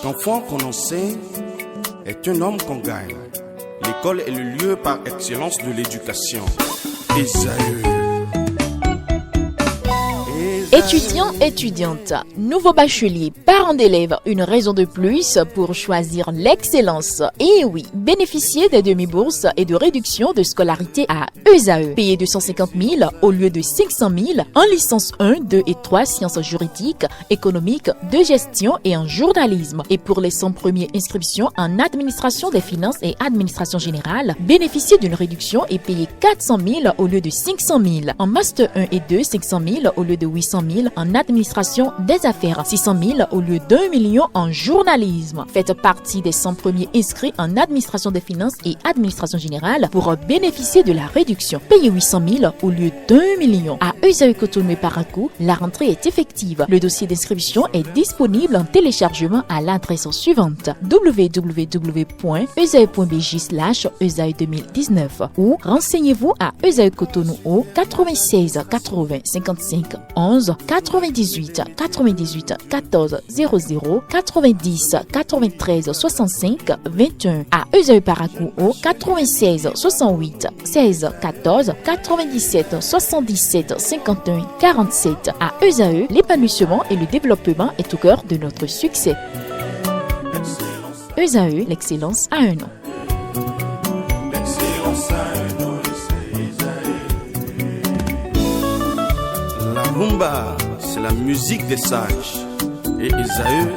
Chaque enfant qu'on enseigne est un homme qu'on gagne. L'école est le lieu par excellence de l'éducation. Esaü. Étudiants, étudiantes, nouveaux bacheliers, parents d'élèves, une raison de plus pour choisir l'excellence. Et oui, bénéficier des demi-bourses et de réduction de scolarité à Esaü. Payer 250 000 au lieu de 500 000 en licence 1, 2 et 3 sciences juridiques, économiques, de gestion et en journalisme. Et pour les 100 premières inscriptions en administration des finances et administration générale, bénéficier d'une réduction et payer 400 000 au lieu de 500 000. En master 1 et 2, 500 000 au lieu de 800 000 en administration des affaires, 600 000 au lieu d'1 million en journalisme. Faites partie des 100 premiers inscrits en administration des finances et administration générale pour bénéficier de la réduction. Payez 800 000 au lieu d'1 million. À Esaü Cotonou et Parakou, la rentrée est effective. Le dossier d'inscription est disponible en téléchargement à l'adresse suivante: www.esaü.bj/esaü2019 ou renseignez-vous à Esaü Cotonou au 96 80 55 11 98 98 14 00 90 93 65 21. À Esaü Parakou au 96 68 16 14 97 77 51 47. À Esaü, l'épanouissement et le développement est au cœur de notre succès. Esaü, l'excellence a un nom. La rumba, c'est la musique des sages. Et Esaü,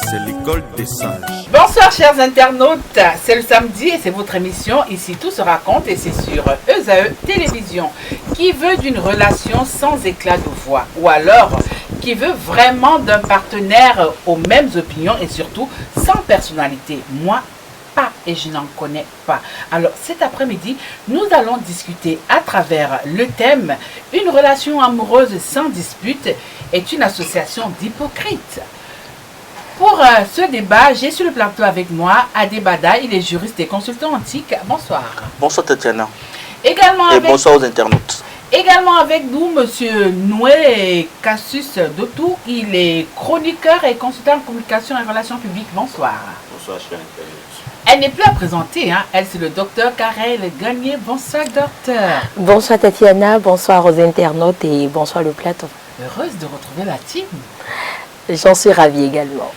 c'est l'école des sages. Bonsoir chers internautes, c'est le samedi et c'est votre émission Ici tout se raconte et c'est sur Esaü Télévision. Qui veut d'une relation sans éclat de voix ou alors qui veut vraiment d'un partenaire aux mêmes opinions et surtout sans personnalité? Moi, pas et je n'en connais pas. Alors cet après-midi, nous allons discuter à travers le thème une relation amoureuse sans dispute est une association d'hypocrites. Pour ce débat, j'ai sur le plateau avec moi Adebada, il est juriste et consultant antique. Bonsoir. Bonsoir Tatiana. Également et bonsoir aux internautes. Également avec nous, Monsieur Noué Cassius Dotou, il est chroniqueur et consultant en communication et relations publiques. Bonsoir. Bonsoir, chers internautes. Elle n'est plus à présenter, hein. Elle c'est le docteur Karel Gagné. Bonsoir docteur. Bonsoir Tatiana, bonsoir aux internautes et bonsoir le plateau. Heureuse de retrouver la team. J'en suis ravie également.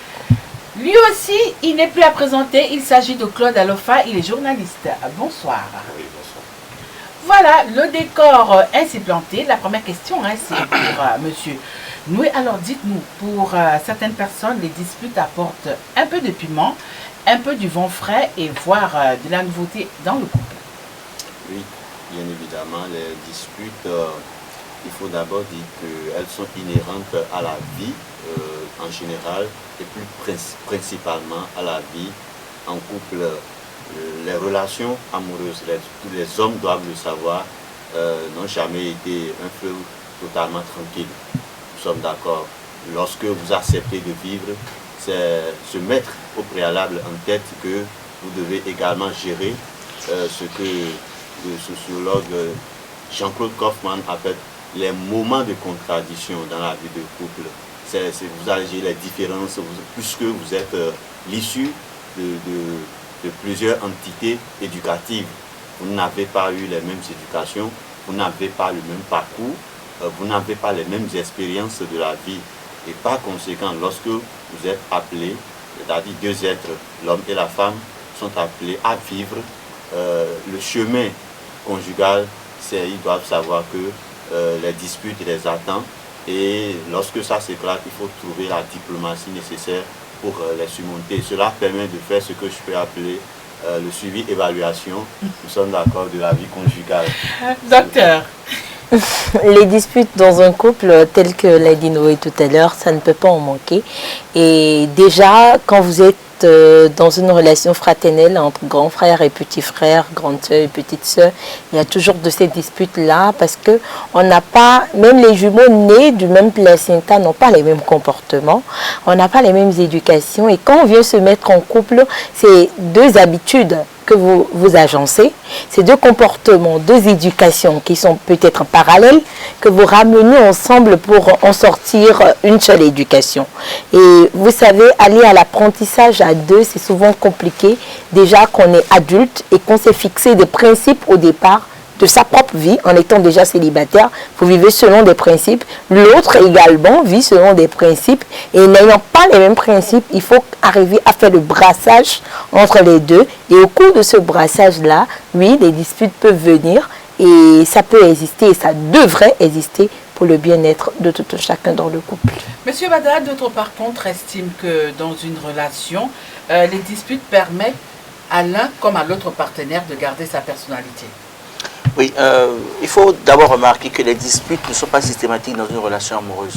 Lui aussi, il n'est plus à présenter, il s'agit de Claude Alofa, il est journaliste. Bonsoir. Oui, bonsoir. Voilà, le décor ainsi planté. La première question, hein, c'est pour monsieur Noué. Alors dites-nous, pour certaines personnes, les disputes apportent un peu de piment, un peu du vent frais et voire de la nouveauté dans le couple. Oui, bien évidemment, les disputes, il faut d'abord dire qu'elles sont inhérentes à la vie en général et plus principalement à la vie en couple. Les relations amoureuses, tous les hommes doivent le savoir, n'ont jamais été un fleuve totalement tranquille. Nous sommes d'accord. Lorsque vous acceptez de vivre, c'est se mettre au préalable en tête que vous devez également gérer ce que le sociologue Jean-Claude Kaufmann appelle les moments de contradiction dans la vie de couple. Vous allez gérer les différences, puisque vous êtes l'issue de plusieurs entités éducatives. Vous n'avez pas eu les mêmes éducations, vous n'avez pas le même parcours, vous n'avez pas les mêmes expériences de la vie. Et par conséquent, lorsque vous êtes appelés, c'est-à-dire deux êtres, l'homme et la femme, sont appelés à vivre le chemin conjugal, ils doivent savoir que les disputes les attendent. Et lorsque ça s'éclate, il faut trouver la diplomatie nécessaire pour les surmonter. Cela permet de faire ce que je peux appeler le suivi-évaluation. Nous sommes d'accord de la vie conjugale. Docteur. Les disputes dans un couple, telles que l'a dit Noé tout à l'heure, ça ne peut pas en manquer. Et déjà, quand vous êtes dans une relation fraternelle entre grand frère et petit frère, grande soeur et petite soeur, il y a toujours de ces disputes-là parce que on n'a pas, même les jumeaux nés du même placenta n'ont pas les mêmes comportements, on n'a pas les mêmes éducations et quand on vient se mettre en couple, c'est deux habitudes que vous agencez, ces deux comportements, deux éducations qui sont peut-être parallèles, que vous ramenez ensemble pour en sortir une seule éducation. Et vous savez, aller à l'apprentissage à deux, c'est souvent compliqué, déjà qu'on est adulte et qu'on s'est fixé des principes au départ de sa propre vie en étant déjà célibataire. Vous vivez selon des principes. L'autre également vit selon des principes. Et n'ayant pas les mêmes principes, il faut arriver à faire le brassage entre les deux. Et au cours de ce brassage-là, oui, les disputes peuvent venir et ça peut exister et ça devrait exister pour le bien-être de tout chacun dans le couple. Monsieur Bada, d'autres par contre estiment que dans une relation, les disputes permettent à l'un comme à l'autre partenaire de garder sa personnalité. Oui, il faut d'abord remarquer que les disputes ne sont pas systématiques dans une relation amoureuse.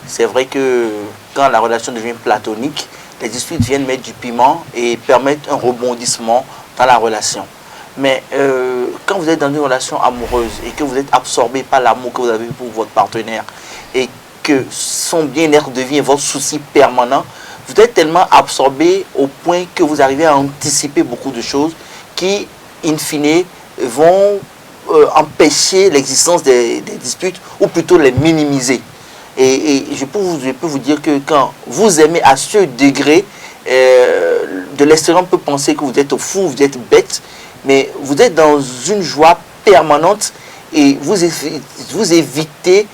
C'est vrai que quand la relation devient platonique, les disputes viennent mettre du piment et permettent un rebondissement dans la relation. Mais quand vous êtes dans une relation amoureuse et que vous êtes absorbé par l'amour que vous avez pour votre partenaire et que son bien-être devient votre souci permanent, vous êtes tellement absorbé au point que vous arrivez à anticiper beaucoup de choses qui, in fine, vont empêcher l'existence des disputes ou plutôt les minimiser. Et je peux vous dire que quand vous aimez à ce degré, de l'extérieur on peut penser que vous êtes fou, vous êtes bête, mais vous êtes dans une joie permanente et vous évitez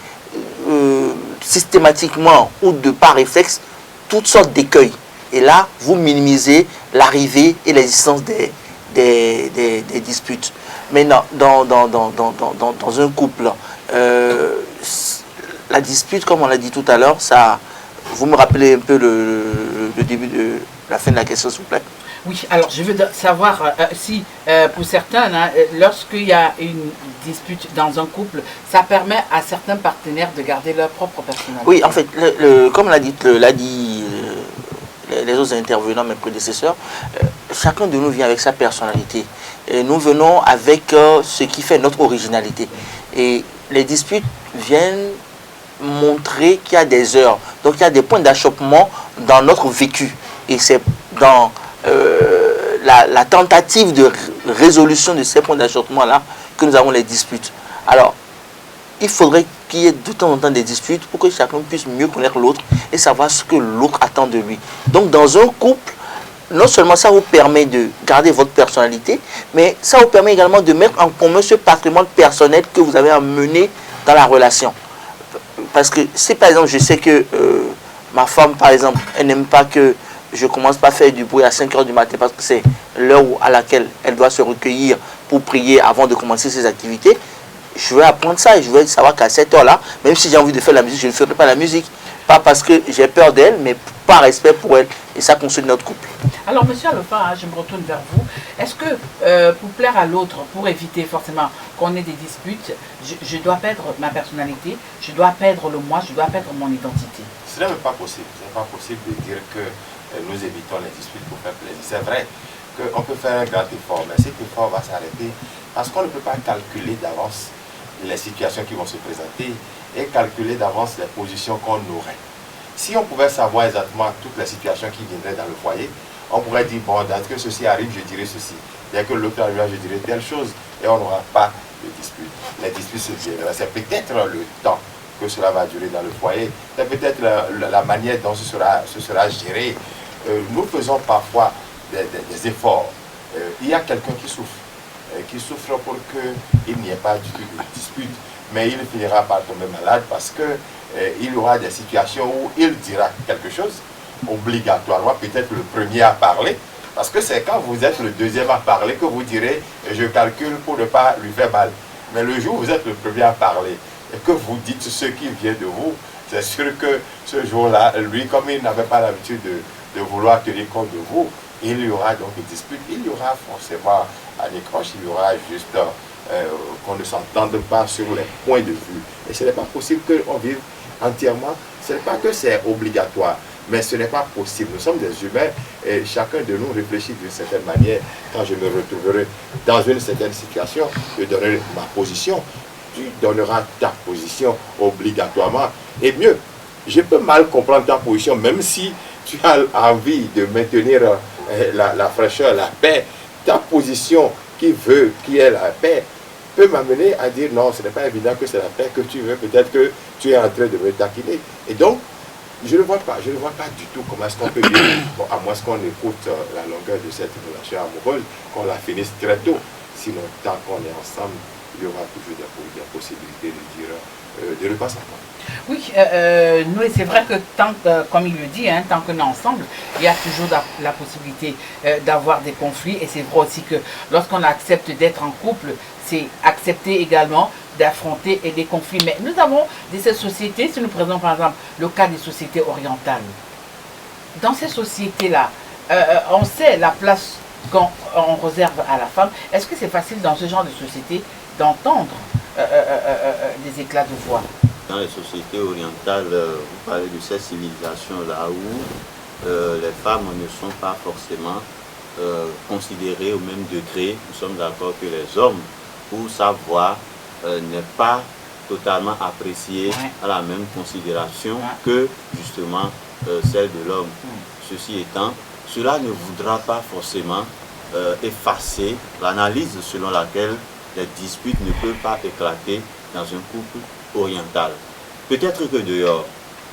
systématiquement ou de par réflexe toutes sortes d'écueils. Et là, vous minimisez l'arrivée et l'existence des disputes. Mais non, dans un couple, la dispute, comme on l'a dit tout à l'heure, ça, vous me rappelez un peu le début de la fin de la question, s'il vous plaît? Oui, alors je veux savoir si pour certains, hein, lorsqu'il y a une dispute dans un couple, ça permet à certains partenaires de garder leur propre personnalité. Oui, en fait, comme l'a dit les autres intervenants, mes prédécesseurs, chacun de nous vient avec sa personnalité. Et nous venons avec ce qui fait notre originalité. Et les disputes viennent montrer qu'il y a des heures. Donc il y a des points d'achoppement dans notre vécu. Et c'est dans la tentative de résolution de ces points d'achoppement-là que nous avons les disputes. Alors, il faudrait qu'il y ait de temps en temps des disputes pour que chacun puisse mieux connaître l'autre et savoir ce que l'autre attend de lui. Donc dans un couple, non seulement ça vous permet de garder votre personnalité, mais ça vous permet également de mettre en commun ce patrimoine personnel que vous avez à mener dans la relation. Parce que si par exemple je sais que ma femme par exemple, elle n'aime pas que je commence pas à faire du bruit à 5 h du matin parce que c'est l'heure à laquelle elle doit se recueillir pour prier avant de commencer ses activités, je vais apprendre ça et je vais savoir qu'à cette heure-là, même si j'ai envie de faire la musique, je ne ferai pas la musique. Pas parce que j'ai peur d'elle, mais par respect pour elle. Et ça construit notre couple. Alors, monsieur Alofa, je me retourne vers vous. Est-ce que pour plaire à l'autre, pour éviter forcément qu'on ait des disputes, je dois perdre ma personnalité, je dois perdre le moi, je dois perdre mon identité? Ce n'est pas possible. Ce n'est pas possible de dire que nous évitons les disputes pour faire plaisir. C'est vrai qu'on peut faire un grand effort, mais cet effort va s'arrêter parce qu'on ne peut pas calculer d'avance les situations qui vont se présenter et calculer d'avance les positions qu'on aurait. Si on pouvait savoir exactement toutes les situations qui viendraient dans le foyer, on pourrait dire, bon, dès que ceci arrive, je dirai ceci. Dès que l'autre arrivera, je dirai telle chose et on n'aura pas de dispute. Les disputes se viendront. C'est peut-être le temps que cela va durer dans le foyer. C'est peut-être la manière dont ce sera géré. Nous faisons parfois des efforts. Il y a quelqu'un qui souffre pour qu'il n'y ait pas du tout de dispute, mais il finira par tomber malade parce que il y aura des situations où il dira quelque chose, obligatoirement, peut-être le premier à parler, parce que c'est quand vous êtes le deuxième à parler que vous direz « je calcule pour ne pas lui faire mal ». Mais le jour où vous êtes le premier à parler et que vous dites ce qui vient de vous, c'est sûr que ce jour-là, lui, comme il n'avait pas l'habitude de vouloir tenir compte de vous, il y aura donc une dispute, il y aura forcément un écrange, il y aura juste qu'on ne s'entende pas sur les points de vue. Et ce n'est pas possible qu'on vive entièrement, ce n'est pas que c'est obligatoire, mais ce n'est pas possible. Nous sommes des humains et chacun de nous réfléchit d'une certaine manière. Quand je me retrouverai dans une certaine situation, je donnerai ma position, tu donneras ta position obligatoirement. Et mieux, je peux mal comprendre ta position, même si tu as envie de maintenir la fraîcheur, la paix, ta position qui est la paix, peut m'amener à dire non, ce n'est pas évident que c'est la paix que tu veux, peut-être que tu es en train de me taquiner. Et donc, je ne vois pas du tout comment est-ce qu'on peut vivre, bon, à moins qu'on écoute la longueur de cette relation amoureuse, qu'on la finisse très tôt. Sinon, tant qu'on est ensemble, il y aura toujours des possibilités de dire de ne pas s'entendre. Oui, nous, c'est vrai que comme il le dit, hein, tant qu'on est ensemble, il y a toujours la possibilité d'avoir des conflits. Et c'est vrai aussi que lorsqu'on accepte d'être en couple, c'est accepter également d'affronter des conflits. Mais nous avons ces sociétés, si nous prenons par exemple le cas des sociétés orientales. Dans ces sociétés-là, on sait la place qu'on réserve à la femme. Est-ce que c'est facile dans ce genre de société d'entendre des éclats de voix? Dans les sociétés orientales, vous parlez de cette civilisation-là où les femmes ne sont pas forcément considérées au même degré. Nous sommes d'accord que les hommes, où sa voix n'est pas totalement appréciée à la même considération que justement celle de l'homme. Ceci étant, cela ne voudra pas forcément effacer l'analyse selon laquelle les disputes ne peuvent pas éclater dans un couple oriental. Peut-être que dehors,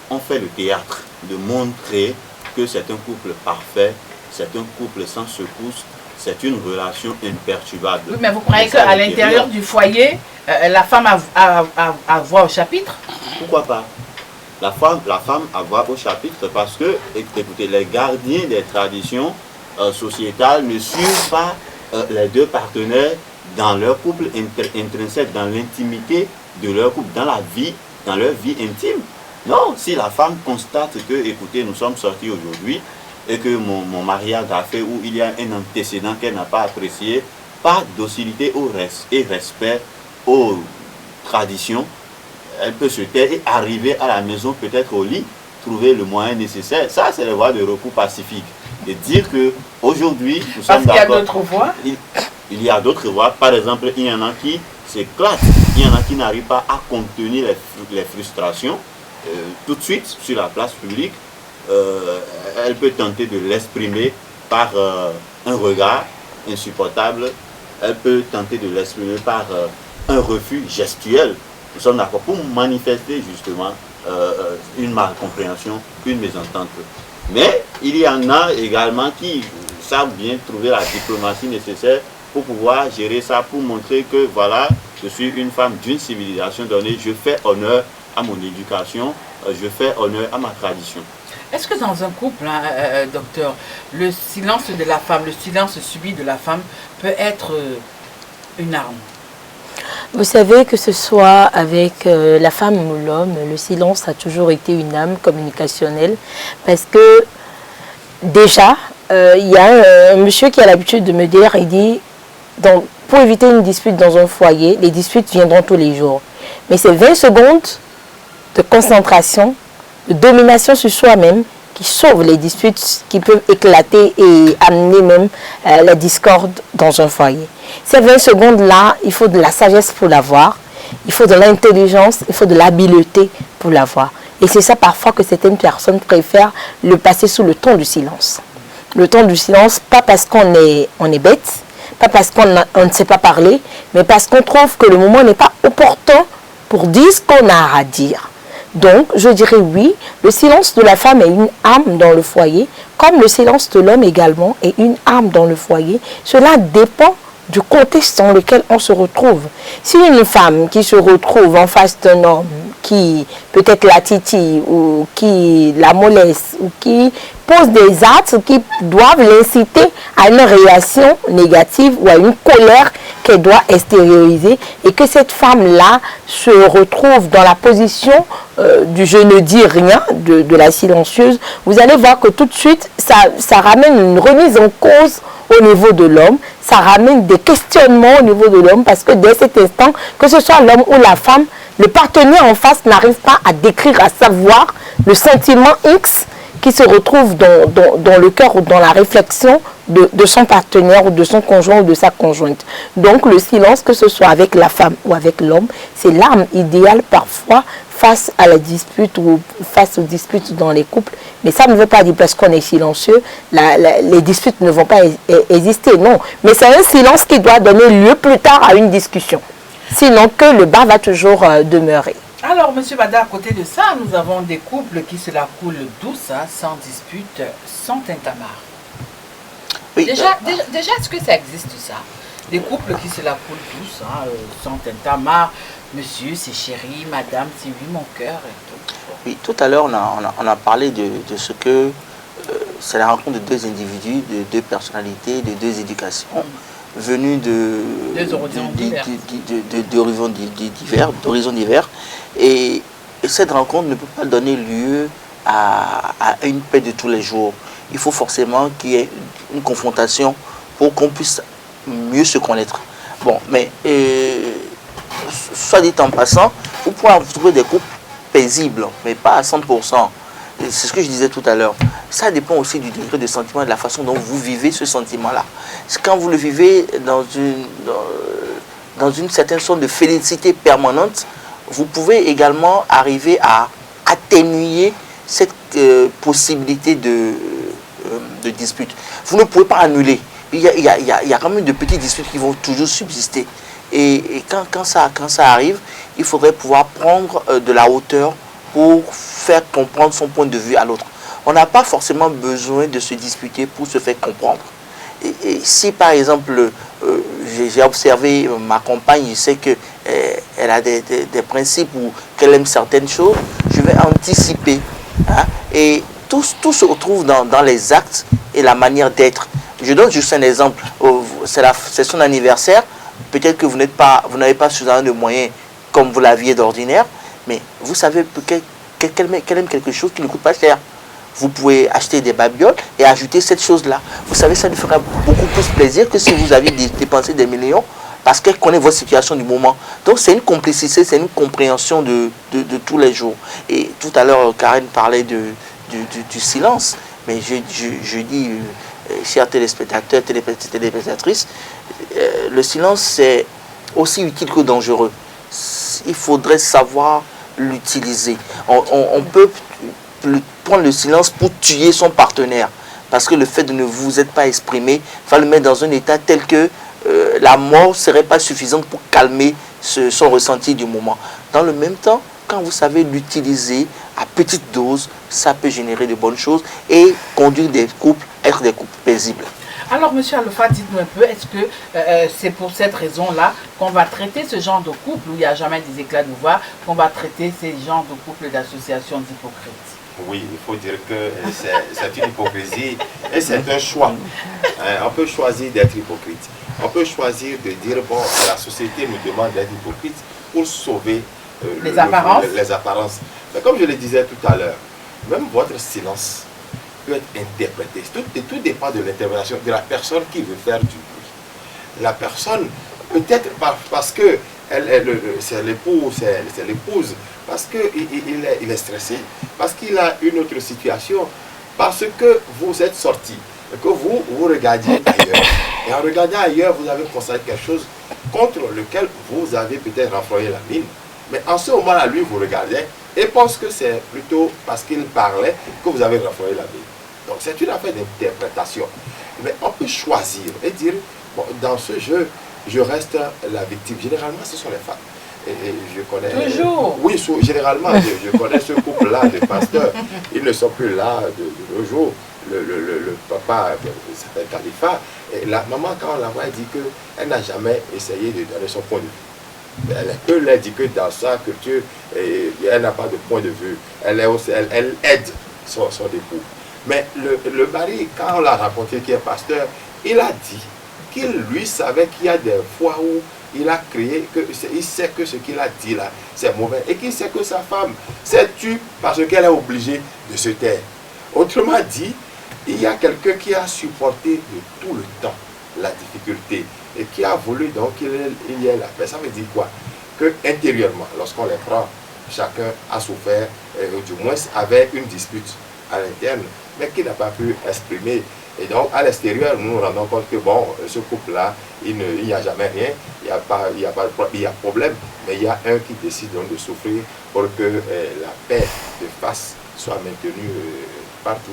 on fait le théâtre de montrer que c'est un couple parfait, c'est un couple sans secousse, c'est une relation imperturbable. Oui, mais vous croyez qu'à l'intérieur du foyer, la femme a voix au chapitre? Pourquoi pas? La femme a voix au chapitre parce que, écoutez, les gardiens des traditions sociétales ne suivent pas les deux partenaires dans leur couple intrinsèque, dans l'intimité de leur couple, dans leur vie intime. Non, si la femme constate que, écoutez, nous sommes sortis aujourd'hui et que mon mariage a fait où il y a un antécédent qu'elle n'a pas apprécié, pas docilité et respect aux traditions, elle peut se taire et arriver à la maison, peut-être au lit, trouver le moyen nécessaire. Ça, c'est la voie de recours pacifique. De dire que aujourd'hui, nous sommes d'accord. Parce qu'il y a d'autres voies. Il y a d'autres voies. Par exemple, il y en a qui s'éclatent. Il y en a qui n'arrivent pas à contenir les frustrations. Tout de suite, sur la place publique, elle peut tenter de l'exprimer par un regard insupportable. Elle peut tenter de l'exprimer par un refus gestuel. Nous sommes d'accord pour manifester justement une malcompréhension, une mésentente. Mais il y en a également qui savent bien trouver la diplomatie nécessaire pour pouvoir gérer ça, pour montrer que voilà, je suis une femme d'une civilisation donnée, je fais honneur à mon éducation, je fais honneur à ma tradition. Est-ce que dans un couple, docteur, le silence de la femme, le silence subi de la femme peut être une arme? Vous savez, que ce soit avec la femme ou l'homme, le silence a toujours été une arme communicationnelle parce que déjà, il y a un monsieur qui a l'habitude de me dire, il dit, pour éviter une dispute dans un foyer, les disputes viendront tous les jours. Mais c'est 20 secondes de concentration, de domination sur soi-même qui sauvent les disputes qui peuvent éclater et amener même la discorde dans un foyer. Ces 20 secondes-là, il faut de la sagesse pour l'avoir, il faut de l'intelligence, il faut de l'habileté pour l'avoir. Et c'est ça parfois que certaines personnes préfèrent le passer sous le ton du silence. Le ton du silence, pas parce qu'on est bête, pas parce qu'on ne sait pas parler, mais parce qu'on trouve que le moment n'est pas opportun pour dire ce qu'on a à dire. Donc, je dirais oui, le silence de la femme est une arme dans le foyer, comme le silence de l'homme également est une arme dans le foyer. Cela dépend du contexte dans lequel on se retrouve. Si une femme qui se retrouve en face d'un homme qui peut-être la titille ou qui la moleste ou qui pose des actes qui doivent l'inciter à une réaction négative ou à une colère qu'elle doit extérioriser et que cette femme-là se retrouve dans la position du je ne dis rien, de la silencieuse, vous allez voir que tout de suite, ça ramène une remise en cause au niveau de l'homme, ça ramène des questionnements au niveau de l'homme parce que dès cet instant, que ce soit l'homme ou la femme, le partenaire en face n'arrive pas à décrire, à savoir le sentiment X qui se retrouve dans le cœur ou dans la réflexion de son partenaire ou de son conjoint ou de sa conjointe. Donc le silence, que ce soit avec la femme ou avec l'homme, c'est l'arme idéale parfois face à la dispute ou face aux disputes dans les couples. Mais ça ne veut pas dire parce qu'on est silencieux, les disputes ne vont pas exister, non. Mais c'est un silence qui doit donner lieu plus tard à une discussion. Sinon que le bas va toujours demeurer. Alors, Monsieur Bada, à côté de ça, nous avons des couples qui se la coulent douce, hein, sans dispute, sans tintamarre. Oui, Déjà, est-ce que ça existe, ça? Des couples qui se la coulent douce, hein, sans tintamarre. Monsieur, c'est chéri, madame, c'est lui mon cœur et tout. oui, tout à l'heure, on a parlé de ce que c'est la rencontre de deux individus, de deux personnalités, de deux éducations, venues d'horizons divers. Et cette rencontre ne peut pas donner lieu à une paix de tous les jours. Il faut forcément qu'il y ait une confrontation pour qu'on puisse mieux se connaître. Bon, mais soit dit en passant, vous pouvez trouver des couples paisibles, mais pas à 100%. C'est ce que je disais tout à l'heure. Ça dépend aussi du degré de sentiment et de la façon dont vous vivez ce sentiment-là. Quand vous le vivez dans une certaine sorte de félicité permanente, vous pouvez également arriver à atténuer cette possibilité de dispute. Vous ne pouvez pas annuler. Il y a quand même de petites disputes qui vont toujours subsister. Et quand ça arrive, il faudrait pouvoir prendre de la hauteur pour faire comprendre son point de vue à l'autre. On n'a pas forcément besoin de se disputer pour se faire comprendre. Et si par exemple, j'ai observé ma compagne, je sais qu'elle a des principes ou qu'elle aime certaines choses, je vais anticiper. Hein, et tout se retrouve dans les actes et la manière d'être. Je donne juste un exemple. C'est son anniversaire. Peut-être que vous n'avez pas suffisamment de moyens comme vous l'aviez d'ordinaire, mais vous savez qu'elle aime quelque chose qui ne coûte pas cher. Vous pouvez acheter des babioles et ajouter cette chose-là. Vous savez, ça lui fera beaucoup plus plaisir que si vous aviez dépensé des millions parce qu'elle connaît votre situation du moment. Donc c'est une complicité, c'est une compréhension de tous les jours. Et tout à l'heure, Karen parlait du silence, mais je dis, chers téléspectateurs, téléspectatrices, le silence c'est aussi utile que dangereux. Il faudrait savoir l'utiliser. On peut prendre le silence pour tuer son partenaire. Parce que le fait de ne vous être pas exprimé, il va le mettre dans un état tel que la mort ne serait pas suffisante pour calmer son ressenti du moment. Dans le même temps, quand vous savez l'utiliser à petite dose, ça peut générer de bonnes choses et conduire des couples, être des couples paisibles. Alors, Monsieur Alpha, dites-nous un peu, est-ce que c'est pour cette raison-là qu'on va traiter ce genre de couple où il n'y a jamais des éclats de voix, qu'on va traiter ces genres de couples d'associations d'hypocrites? Oui, il faut dire que c'est une hypocrisie et c'est un choix. On peut choisir d'être hypocrite. On peut choisir de dire, bon, la société nous demande d'être hypocrite pour sauver les apparences. Mais comme je le disais tout à l'heure, même votre silence peut être interprété. Tout dépend de l'interprétation de la personne qui veut faire du bruit. La personne, peut-être parce que c'est l'épouse, parce qu'il est stressé, parce qu'il a une autre situation, parce que vous êtes sorti, que vous regardiez ailleurs. Et en regardant ailleurs, vous avez constaté quelque chose contre lequel vous avez peut-être renfroyé la mine. Mais en ce moment-là, lui, vous regardez et pense que c'est plutôt parce qu'il parlait que vous avez renfroyé la mine. Donc c'est une affaire d'interprétation. Mais on peut choisir et dire, bon, dans ce jeu, je reste la victime. Généralement, ce sont les femmes. Et je connais... Toujours. Oui, généralement, je connais ce couple-là de pasteurs. Ils ne sont plus là de nos jours. Le papa s'appelle Khalifa. Et la maman, quand on la voit, elle dit qu'elle n'a jamais essayé de donner son point de vue. Elle dit que dans sa culture, elle n'a pas de point de vue. Elle aide son époux. Mais le mari, quand on l'a raconté qu'il est pasteur, il a dit qu'il lui savait qu'il y a des fois où il a crié, il sait que ce qu'il a dit là, c'est mauvais. Et qu'il sait que sa femme s'est tue parce qu'elle est obligée de se taire. Autrement dit, il y a quelqu'un qui a supporté de tout le temps la difficulté et qui a voulu donc qu'il y ait la paix. Ça veut dire quoi? Que intérieurement, lorsqu'on les prend, chacun a souffert, du moins avait une dispute à l'interne, mais qui n'a pas pu exprimer Et donc, à l'extérieur, nous nous rendons compte que, bon, ce couple-là, il n'y a jamais rien, il y a problème, mais il y a un qui décide donc de souffrir pour que la paix de face soit maintenue partout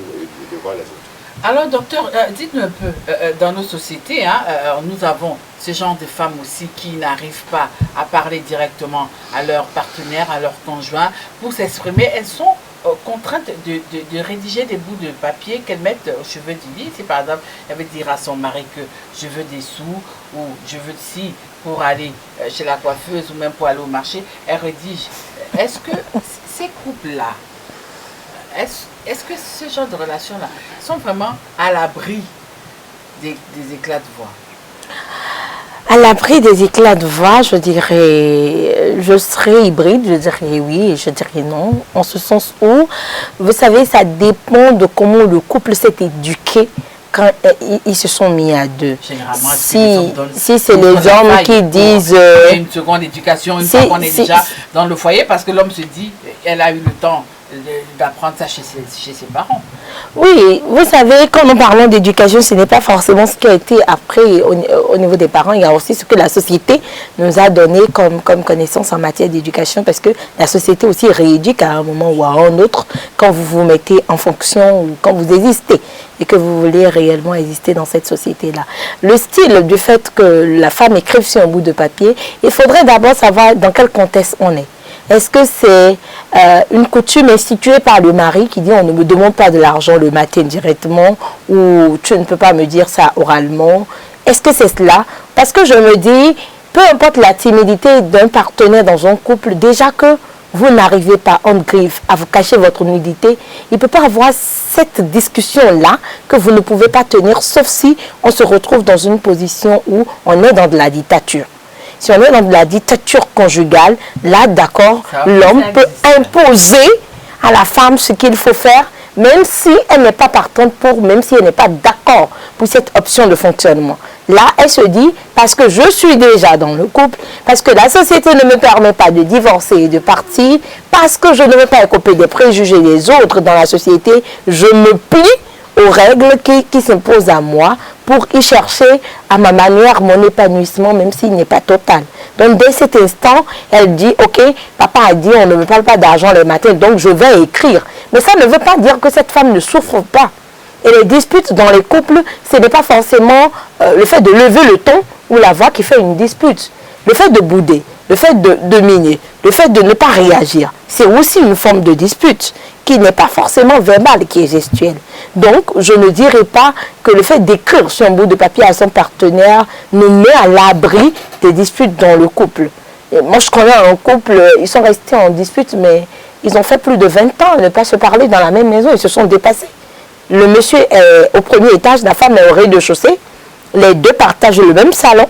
devant les autres. Alors, docteur, dites-nous un peu, dans nos sociétés, nous avons ce genre de femmes aussi qui n'arrivent pas à parler directement à leur partenaire, à leur conjoint pour s'exprimer. Elles sont contraintes de rédiger des bouts de papier qu'elles mettent aux cheveux du lit. Si par exemple, elle veut dire à son mari que je veux des sous ou je veux ci pour aller chez la coiffeuse ou même pour aller au marché, elle rédige. Est-ce que ces couples-là, est-ce que ce genre de relations-là sont vraiment à l'abri des éclats de voix? À l'abri des éclats de voix, je dirais, je serais hybride, je dirais oui et je dirais non. En ce sens où, vous savez, ça dépend de comment le couple s'est éduqué quand ils se sont mis à deux. Généralement, si c'est les hommes qui disent... une seconde éducation, une fois qu'on est déjà dans le foyer, parce que l'homme se dit, elle a eu le temps d'apprendre ça chez ses parents. Oui, vous savez, quand nous parlons d'éducation, ce n'est pas forcément ce qui a été appris au niveau des parents. Il y a aussi ce que la société nous a donné comme connaissance en matière d'éducation, parce que la société aussi rééduque à un moment ou à un autre quand vous vous mettez en fonction ou quand vous existez et que vous voulez réellement exister dans cette société-là. Le style du fait que la femme écrive sur un bout de papier, il faudrait d'abord savoir dans quel contexte on est. Est-ce que c'est une coutume instituée par le mari qui dit on ne me demande pas de l'argent le matin directement ou tu ne peux pas me dire ça oralement? Est-ce que c'est cela? Parce que je me dis, peu importe la timidité d'un partenaire dans un couple, déjà que vous n'arrivez pas en griffe à vous cacher votre nudité, il ne peut pas avoir cette discussion-là que vous ne pouvez pas tenir, sauf si on se retrouve dans une position où on est dans de la dictature. Si on est dans de la dictature conjugale, là, d'accord, l'homme peut imposer à la femme ce qu'il faut faire, même si elle n'est pas partante pour, même si elle n'est pas d'accord pour cette option de fonctionnement. Là, elle se dit, parce que je suis déjà dans le couple, parce que la société ne me permet pas de divorcer et de partir, parce que je ne veux pas écoper des préjugés des autres dans la société, je me plie aux règles qui s'imposent à moi pour y chercher à ma manière mon épanouissement, même s'il n'est pas total. Donc dès cet instant, elle dit, ok, papa a dit on ne me parle pas d'argent le matin, donc je vais écrire. Mais ça ne veut pas dire que cette femme ne souffre pas. Et les disputes dans les couples, ce n'est pas forcément le fait de lever le ton ou la voix qui fait une dispute. Le fait de bouder, le fait de dominer, le fait de ne pas réagir, c'est aussi une forme de dispute qui n'est pas forcément verbale, qui est gestuelle. Donc, je ne dirais pas que le fait d'écrire sur un bout de papier à son partenaire nous met à l'abri des disputes dans le couple. Et moi, je connais un couple, ils sont restés en dispute, mais ils ont fait plus de 20 ans à ne pas se parler dans la même maison, ils se sont dépassés. Le monsieur est au premier étage, la femme est au rez-de-chaussée, les deux partagent le même salon,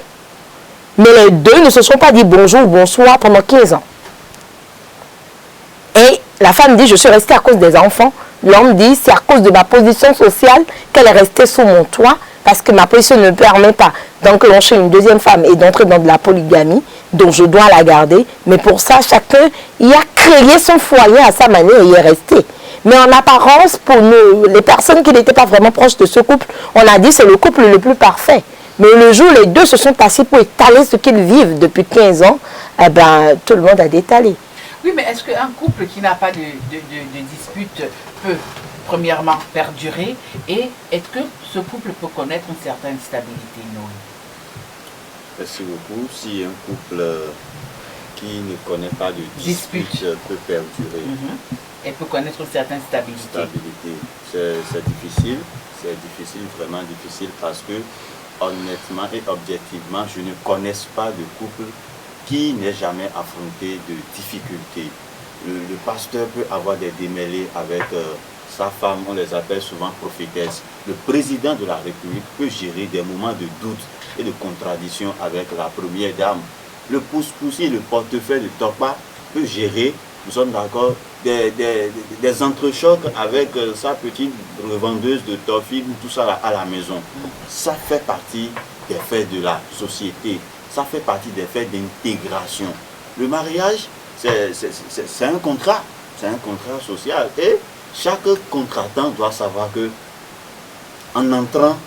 mais les deux ne se sont pas dit bonjour ou bonsoir pendant 15 ans. Et la femme dit, je suis restée à cause des enfants. L'homme dit, c'est à cause de ma position sociale qu'elle est restée sous mon toit, parce que ma position ne me permet pas d'enclencher une deuxième femme et d'entrer dans de la polygamie, donc je dois la garder. Mais pour ça, chacun y a créé son foyer à sa manière et y est resté. Mais en apparence, pour nous, les personnes qui n'étaient pas vraiment proches de ce couple, on a dit c'est le couple le plus parfait. Mais le jour où les deux se sont assis pour étaler ce qu'ils vivent depuis 15 ans, eh ben, tout le monde a détalé. Oui, mais est-ce qu'un couple qui n'a pas de dispute peut, premièrement, perdurer? Et est-ce que ce couple peut connaître une certaine stabilité, Noé? Merci beaucoup. Si un couple qui ne connaît pas de dispute peut perdurer, et peut connaître une certaine stabilité. C'est difficile. C'est difficile, vraiment difficile, parce que, honnêtement et objectivement, je ne connais pas de couple qui n'ait jamais affronté de difficultés. Le pasteur peut avoir des démêlés avec sa femme, on les appelle souvent prophétesses. Le président de la République peut gérer des moments de doute et de contradiction avec la première dame. Le pousse-poussi, le portefeuille de Topa peut gérer, nous sommes d'accord, des entrechocs avec sa petite revendeuse de toffee ou tout ça à la maison. Ça fait partie des faits de la société. Ça fait partie des faits d'intégration. Le mariage, c'est un contrat. C'est un contrat social. Et chaque contractant doit savoir que en entrant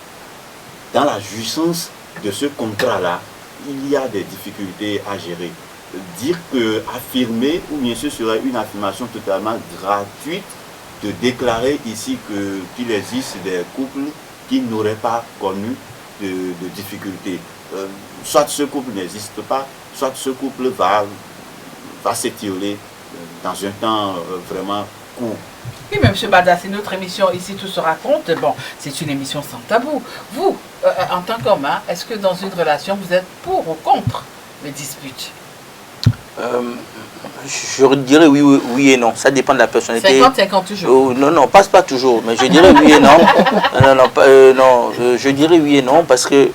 dans la jouissance de ce contrat-là, il y a des difficultés à gérer. Dire que affirmer, ou bien ce serait une affirmation totalement gratuite, de déclarer ici qu'il existe des couples qui n'auraient pas connu de difficultés. Soit ce couple n'existe pas, soit ce couple va s'étioler dans un temps vraiment court. Oui, mais M. Bada, c'est notre émission Ici tout se raconte. Bon, c'est une émission sans tabou. Vous, en tant qu'homme, hein, est-ce que dans une relation, vous êtes pour ou contre les disputes? Je dirais oui et non. Ça dépend de la personnalité. 50-50 toujours. Non, pas toujours. Mais je dirais oui et non. Non, je dirais oui et non parce que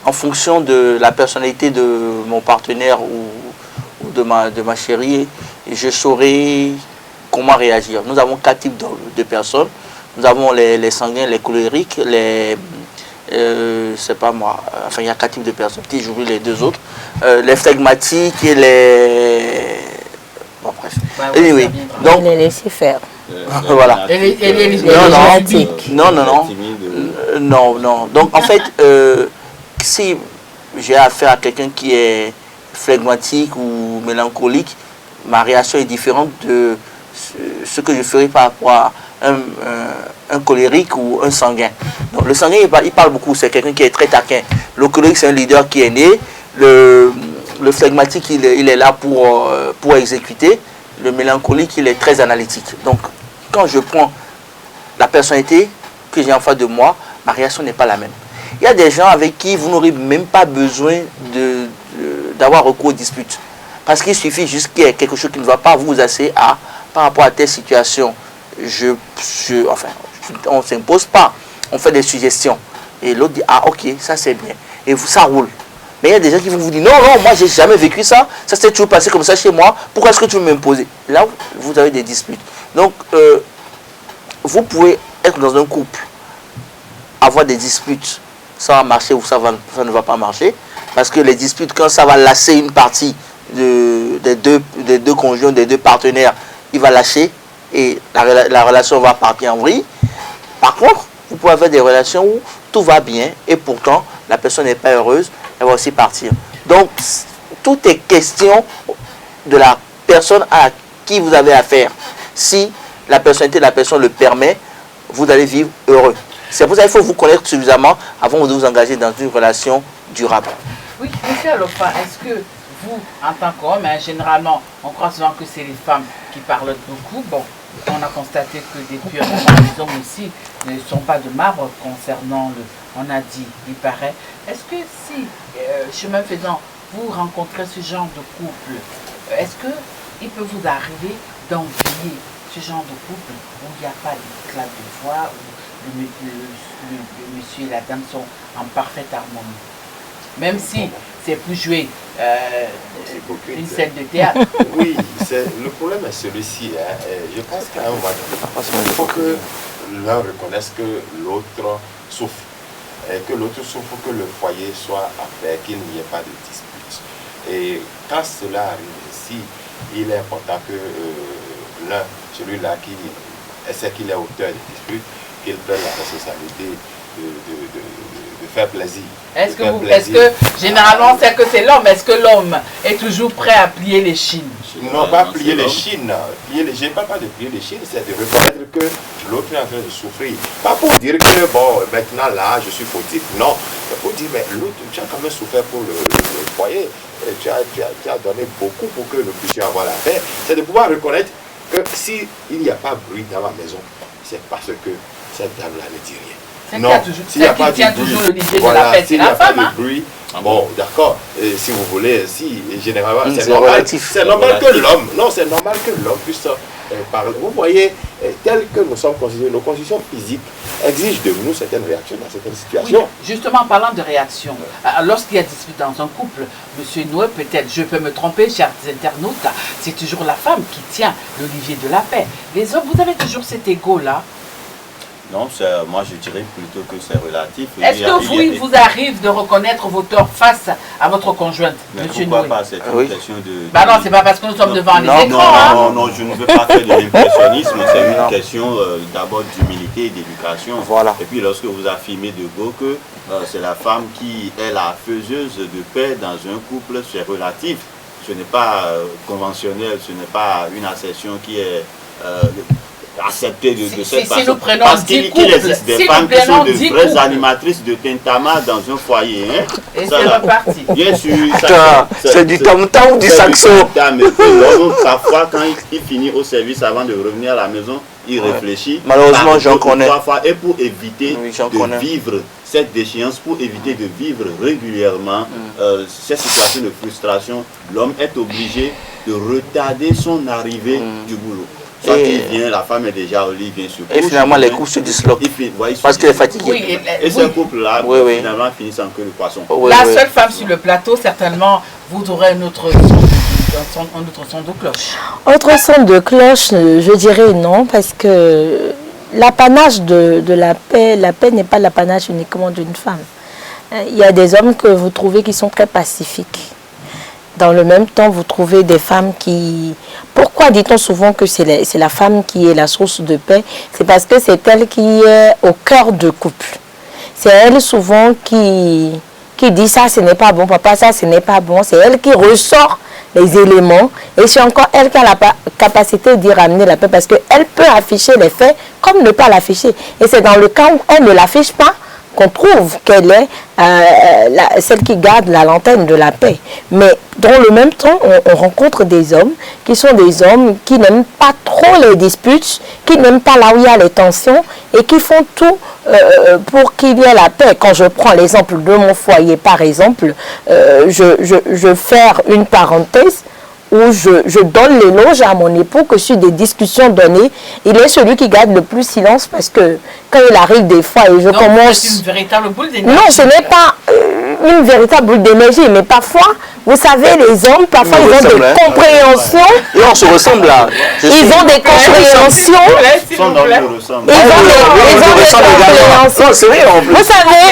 en fonction de la personnalité de mon partenaire ou de ma chérie, je saurais comment réagir. Nous avons 4 types de personnes. Nous avons les sanguins, les colériques, c'est pas moi, enfin il y a 4 types de personnes, j'oublie les 2 autres, les flegmatiques et les... Bon bref, anyway, donc... Les laisser faire. Voilà. Non. Donc en fait, si j'ai affaire à quelqu'un qui est flegmatique ou mélancolique, ma réaction est différente de ce que je ferais par rapport à un colérique ou un sanguin. Donc le sanguin, il parle beaucoup, c'est quelqu'un qui est très taquin. Le colérique, c'est un leader qui est né. Le flegmatique, il est là pour exécuter. Le mélancolique, il est très analytique. Donc quand je prends la personnalité que j'ai en face de moi, ma réaction n'est pas la même. Il y a des gens avec qui vous n'aurez même pas besoin d'avoir recours aux disputes. Parce qu'il suffit juste qu'il y ait quelque chose qui ne va pas, vous asseyez par rapport à telle situation. On ne s'impose pas, on fait des suggestions. Et l'autre dit, ah ok, ça c'est bien. Et ça roule. Mais il y a des gens qui vont vous dire, non, moi j'ai jamais vécu ça, ça s'est toujours passé comme ça chez moi, pourquoi est-ce que tu veux m'imposer? Là, vous avez des disputes. Donc, vous pouvez être dans un couple, avoir des disputes, ça va marcher ou ça ne va pas marcher. Parce que les disputes, quand ça va lasser une partie des deux conjoints, des 2 partenaires, il va lâcher et la relation va partir en vrille. Par contre, vous pouvez avoir des relations où tout va bien et pourtant la personne n'est pas heureuse, elle va aussi partir. Donc, tout est question de la personne à qui vous avez affaire. Si la personnalité de la personne le permet, vous allez vivre heureux. C'est pour ça qu'il faut vous connaître suffisamment avant de vous engager dans une relation durable. Oui, M. Alofa, est-ce que vous, en tant qu'homme, hein, généralement, on croit souvent que c'est les femmes qui parlent beaucoup. Bon, on a constaté que depuis un moment, les hommes aussi ne sont pas de marbre concernant on a dit, il paraît. Est-ce que si, chemin faisant, vous rencontrez ce genre de couple, est-ce qu'il peut vous arriver d'envier ce genre de couple où il n'y a pas d'éclat de voix, où le monsieur et la dame sont en parfaite harmonie? Même si c'est pour jouer une scène de théâtre. Oui, le problème est celui-ci. Hein. Je pense qu'à un moment donné, il faut que l'un reconnaisse que l'autre souffre. Et que l'autre souffre, que le foyer soit à faire, qu'il n'y ait pas de dispute. Et quand cela arrive ici, il est important que celui-là qui essaie qu'il est auteur de dispute, qu'il prenne la responsabilité de faire plaisir. Est-ce que généralement c'est que c'est l'homme, est-ce que l'homme est toujours prêt à plier les chines? Non, pas plier les chines. Je ne parle pas de plier les chines, c'est de reconnaître que l'autre est en train de souffrir. Pas pour dire que, bon, maintenant là, je suis fautif. Non, c'est pour dire, mais l'autre, tu as quand même souffert pour le foyer. Tu as donné beaucoup pour que nous puissions avoir la paix. C'est de pouvoir reconnaître que s'il n'y a pas de bruit dans ma maison, c'est parce que cette dame-là ne dit rien. Non, s'il n'y a pas de bruit, voilà, s'il n'y a pas de bruit, bon, d'accord, si vous voulez, si, généralement, c'est normal que l'homme, non, c'est normal que l'homme puisse parler. Vous voyez, tel que nous sommes constitués, nos conditions physiques exigent de nous certaines réactions dans certaines situations. Oui, justement, en parlant de réaction, lorsqu'il y a dispute dans un couple, Monsieur Noé, peut-être, je peux me tromper, chers internautes, c'est toujours la femme qui tient l'olivier de la paix. Les hommes, vous avez toujours cet égo-là? Non, moi je dirais plutôt que c'est relatif. Est-ce que vous arrive de reconnaître vos torts face à votre conjointe, mais monsieur pourquoi Noé? pas? C'est une question de... Bah non, c'est pas parce que nous sommes devant les écrans. Non, je ne veux pas faire de l'impressionnisme, c'est une question d'abord d'humilité et d'éducation. Voilà. Et puis lorsque vous affirmez de go que c'est la femme qui est la faiseuse de paix dans un couple, c'est relatif. Ce n'est pas conventionnel, ce n'est pas une assertion qui est... accepter de cette façon. Si nous prenons parce qu'il existe des femmes qui sont de vraies animatrices de tintamarre dans un foyer. Hein. Et c'est reparti. Bien sûr. C'est du tam-tam ou du saxo? Parfois, quand il finit au service avant de revenir à la maison, il réfléchit. Malheureusement, j'en connais. Et pour éviter de vivre cette déchéance, pour éviter de vivre régulièrement cette situation de frustration, l'homme est obligé de retarder son arrivée du boulot. Soit il vient, la femme est déjà au lit, vient se coucher. Et finalement, les couples se disloquent. Parce qu'elle est fatiguée. Oui, et ce couple-là, finalement, finit sans queue de poisson. La seule femme sur le plateau, certainement, vous aurez un autre son de cloche. Autre son de cloche, je dirais non, parce que l'apanage de la paix n'est pas l'apanage uniquement d'une femme. Il y a des hommes que vous trouvez qui sont très pacifiques. Dans le même temps, vous trouvez des femmes qui... Pourquoi dit-on souvent que c'est la femme qui est la source de paix? C'est parce que c'est elle qui est au cœur du couple. C'est elle souvent qui dit ça, ce n'est pas bon, papa, ça, ce n'est pas bon. C'est elle qui ressort les éléments. Et c'est encore elle qui a la capacité d'y ramener la paix parce qu'elle peut afficher les faits comme ne pas l'afficher. Et c'est dans le cas où elle ne l'affiche pas qu'on trouve qu'elle est celle qui garde la lanterne de la paix. Mais dans le même temps, on rencontre des hommes qui sont des hommes qui n'aiment pas trop les disputes, qui n'aiment pas là où il y a les tensions et qui font tout pour qu'il y ait la paix. Quand je prends l'exemple de mon foyer, par exemple, je faire une parenthèse où je donne l'éloge à mon époux que sur des discussions données, il est celui qui garde le plus silence parce que quand il arrive des fois et je commence... C'est une véritable boule d'énergie. Non, ce n'est pas une véritable boule d'énergie, mais parfois, vous savez, les hommes, parfois ils ont des compréhensions. Et on se ressemble là. Ils ont des compréhensions. Son homme le ressemble. Ils ont des compréhensions. Vous savez,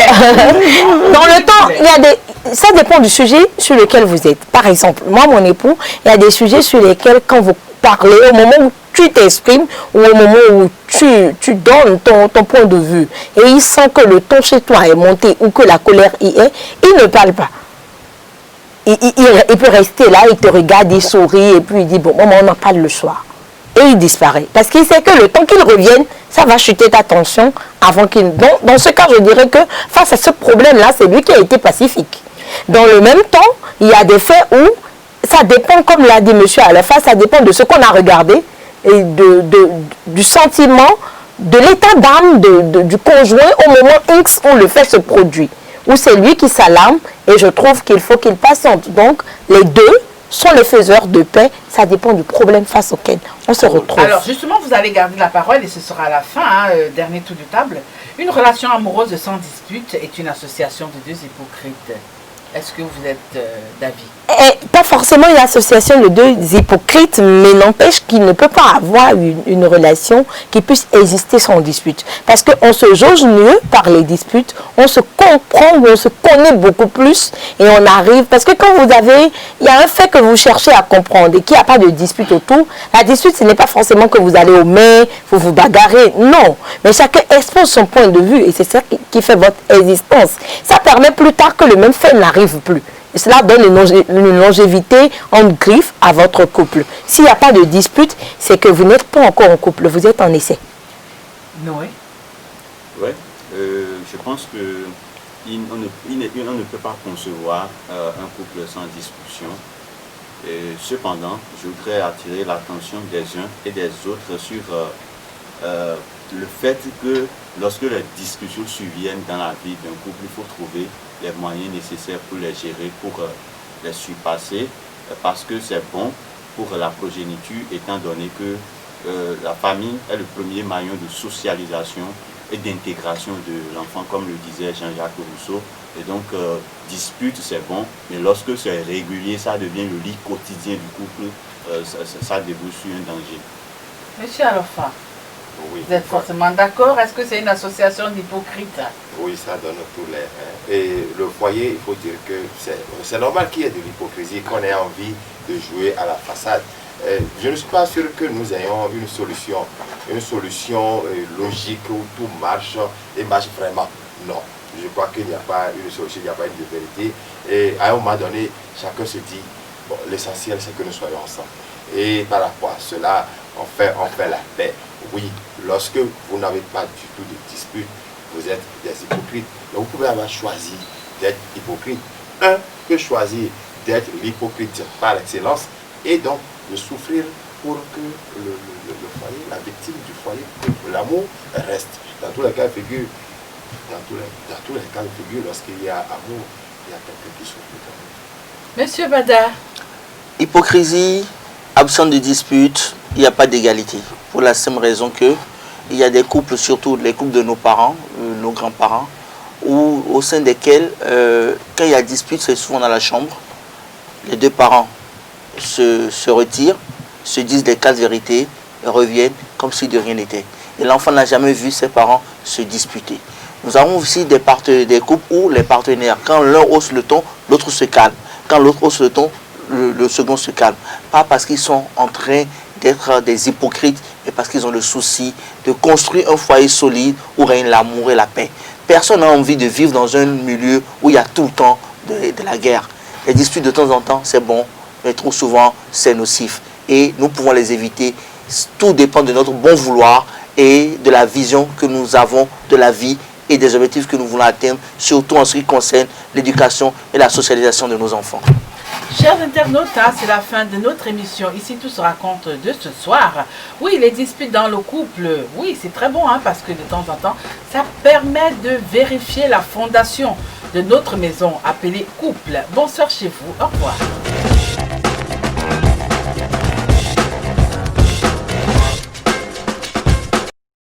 dans le temps, il y a des... Ça dépend du sujet sur lequel vous êtes. Par exemple, moi, mon époux, il y a des sujets sur lesquels, quand vous parlez, au moment où tu t'exprimes, ou au moment où tu donnes ton point de vue, et il sent que le ton chez toi est monté, ou que la colère y est, il ne parle pas. Il peut rester là, il te regarde, il sourit, et puis il dit, bon, maman, on n'a pas le choix. Et il disparaît. Parce qu'il sait que le temps qu'il revienne, ça va chuter ta tension avant qu'il... Donc, dans ce cas, je dirais que face à ce problème-là, c'est lui qui a été pacifique. Dans le même temps, il y a des faits où ça dépend, comme l'a dit monsieur à la fin, ça dépend de ce qu'on a regardé et du sentiment, de l'état d'âme du conjoint au moment X où le fait se produit. Où c'est lui qui s'alarme et je trouve qu'il faut qu'il patiente. Donc, les deux sont les faiseurs de paix, ça dépend du problème face auquel on se retrouve. Alors justement, vous allez garder la parole et ce sera à la fin, dernier tour de table. Une relation amoureuse sans dispute est une association de deux hypocrites. Est-ce que vous êtes d'avis? Pas forcément une association de deux hypocrites, mais n'empêche qu'il ne peut pas avoir une relation qui puisse exister sans dispute. Parce qu'on se jauge mieux par les disputes, on se comprend, on se connaît beaucoup plus et on arrive. Parce que quand vous avez, il y a un fait que vous cherchez à comprendre et qu'il n'y a pas de dispute autour, la dispute ce n'est pas forcément que vous allez au mains, vous bagarrez, non. Mais chacun expose son point de vue et c'est ça qui fait votre existence. Ça permet plus tard que le même fait n'arrive plus. Et cela donne une longévité en griffe à votre couple. S'il n'y a pas de dispute, c'est que vous n'êtes pas encore en couple, vous êtes en essai. Noé? Oui, je pense que on ne peut pas concevoir un couple sans discussion. Et cependant, je voudrais attirer l'attention des uns et des autres sur le fait que lorsque les discussions surviennent dans la vie d'un couple, il faut trouver les moyens nécessaires pour les gérer, pour les surpasser, parce que c'est bon pour la progéniture, étant donné que la famille est le premier maillon de socialisation et d'intégration de l'enfant, comme le disait Jean-Jacques Rousseau. Et donc, dispute, c'est bon, mais lorsque c'est régulier, ça devient le lit quotidien du couple, ça débouche sur un danger. Monsieur Alofa. Oui. Vous êtes forcément d'accord? Est-ce que c'est une association d'hypocrites? Oui, ça donne tous les... Et le foyer, il faut dire que c'est normal qu'il y ait de l'hypocrisie, qu'on ait envie de jouer à la façade. Je ne suis pas sûr que nous ayons une solution logique où tout marche et marche vraiment. Non, je crois qu'il n'y a pas une solution, il n'y a pas une vérité. Et à un moment donné, chacun se dit, bon, l'essentiel c'est que nous soyons ensemble. Et par rapport à cela, on fait la paix. Oui, lorsque vous n'avez pas du tout de dispute, vous êtes des hypocrites. Donc vous pouvez avoir choisi d'être hypocrite. Un peut choisir d'être l'hypocrite par excellence et donc de souffrir pour que le foyer, la victime du foyer, que l'amour reste. Dans tous les cas de figure, lorsqu'il y a amour, il y a quelqu'un qui souffre quand même. Monsieur Bada. Hypocrisie, absence de dispute, il n'y a pas d'égalité. Pour la simple raison que il y a des couples, surtout les couples de nos parents, nos grands-parents, au sein desquels, quand il y a dispute, c'est souvent dans la chambre. Les deux parents se retirent, se disent des quatre vérités, et reviennent comme si de rien n'était. Et l'enfant n'a jamais vu ses parents se disputer. Nous avons aussi des couples où les partenaires, quand l'un hausse le ton, l'autre se calme. Quand l'autre hausse le ton, le second se calme. Pas parce qu'ils sont en train d'être des hypocrites, mais parce qu'ils ont le souci de construire un foyer solide où règne l'amour et la paix. Personne n'a envie de vivre dans un milieu où il y a tout le temps de la guerre. Les disputes de temps en temps, c'est bon, mais trop souvent, c'est nocif. Et nous pouvons les éviter. Tout dépend de notre bon vouloir et de la vision que nous avons de la vie et des objectifs que nous voulons atteindre, surtout en ce qui concerne l'éducation et la socialisation de nos enfants. Chers internautes, c'est la fin de notre émission. Ici, tout se raconte de ce soir. Oui, les disputes dans le couple, oui, c'est très bon, parce que de temps en temps, ça permet de vérifier la fondation de notre maison appelée couple. Bonsoir chez vous. Au revoir.